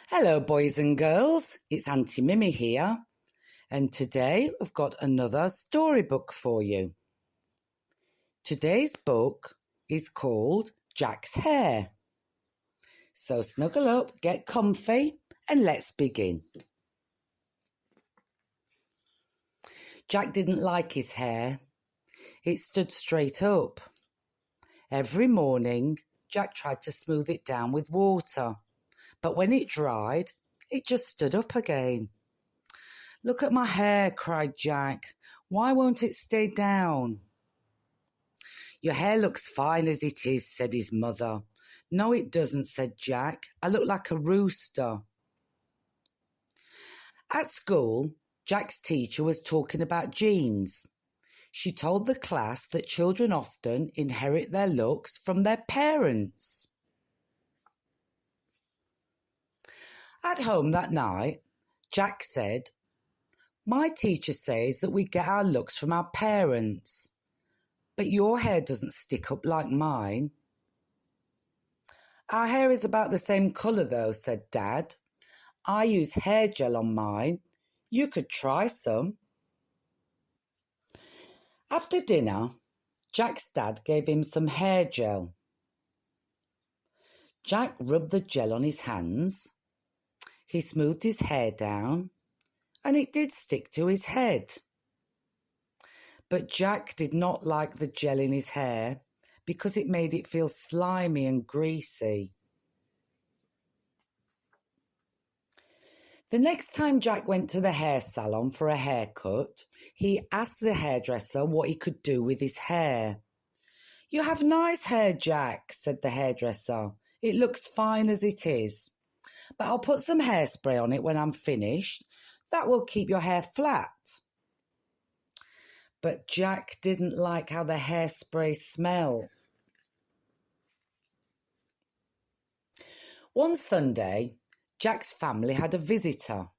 Hello boys and girls, it's Aunty Mimmi here, and today I've got another storybook for you. Today's book is called Jack's Hair. So snuggle up, get comfy, and let's begin. Jack didn't like his hair. It stood straight up. Every morning, Jack tried to smooth it down with water. But when it dried, it just stood up again. "Look at my hair," cried Jack. "Why won't it stay down?" "Your hair looks fine as it is," said his mother. "No, it doesn't," said Jack. "I look like a rooster." At school, Jack's teacher was talking about genes. She told the class that children often inherit their looks from their parents. At home that night, Jack said, "My teacher says that we get our looks from our parents, but your hair doesn't stick up like mine." "Our hair is about the same colour though," said Dad. "I use hair gel on mine. You could try some." After dinner, Jack's dad gave him some hair gel. Jack rubbed the gel on his hands. He smoothed his hair down, and it did stick to his head. But Jack did not like the gel in his hair because it made it feel slimy and greasy. The next time Jack went to the hair salon for a haircut, he asked the hairdresser what he could do with his hair. "You have nice hair, Jack," said the hairdresser. "It looks fine as it is. But I'll put some hairspray on it when I'm finished. That will keep your hair flat." But Jack didn't like how the hairspray smelled. One Sunday, Jack's family had a visitor.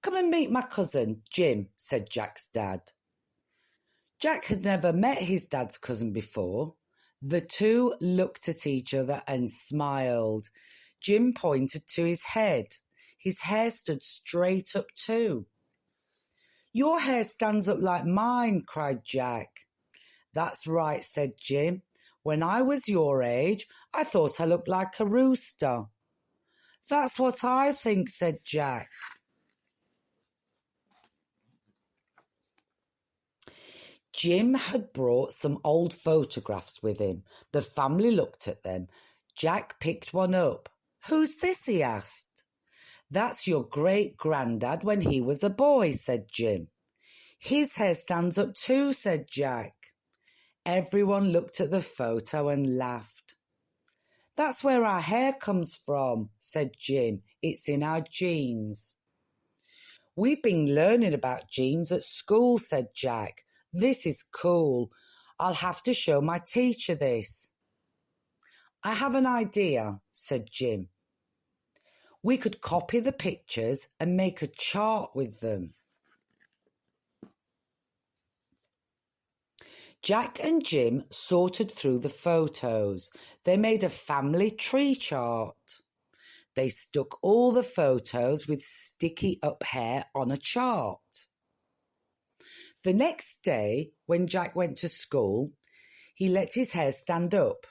"Come and meet my cousin, Jim," said Jack's dad. Jack had never met his dad's cousin before. The two looked at each other and smiled. Jim pointed to his head. His hair stood straight up too. "Your hair stands up like mine," cried Jack. "That's right," said Jim. "When I was your age, I thought I looked like a rooster." "That's what I think," said Jack. Jim had brought some old photographs with him. The family looked at them. Jack picked one up. "Who's this?" he asked. "That's your great-granddad when he was a boy," said Jim. "His hair stands up too," said Jack. Everyone looked at the photo and laughed. "That's where our hair comes from," said Jim. "It's in our genes." "We've been learning about genes at school," said Jack. "This is cool. I'll have to show my teacher this." "I have an idea," said Jim. "We could copy the pictures and make a chart with them." Jack and Jim sorted through the photos. They made a family tree chart. They stuck all the photos with sticky up hair on a chart. The next day, when Jack went to school, he let his hair stand up.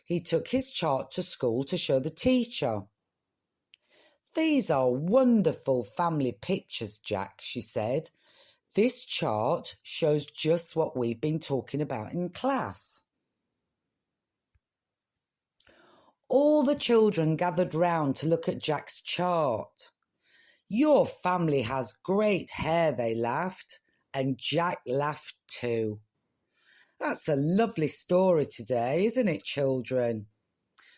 He took his chart to school to show the teacher. "These are wonderful family pictures, Jack," she said. "This chart shows just what we've been talking about in class." All the children gathered round to look at Jack's chart. "Your family has great hair," they laughed, and Jack laughed too. That's a lovely story today, isn't it, children?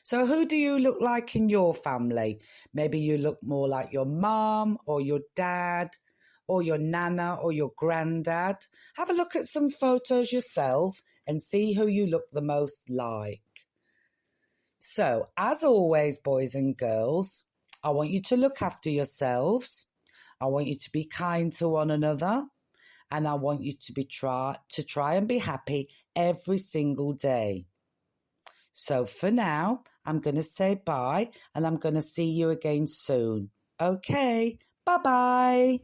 So who do you look like in your family? Maybe you look more like your mum or your dad or your nana or your granddad. Have a look at some photos yourself and see who you look the most like. So, as always, boys and girls, I want you to look after yourselves. I want you to be kind to one another. And I want you to try and be happy every single day. So for now, I'm going to say bye and I'm going to see you again soon. Okay, bye-bye.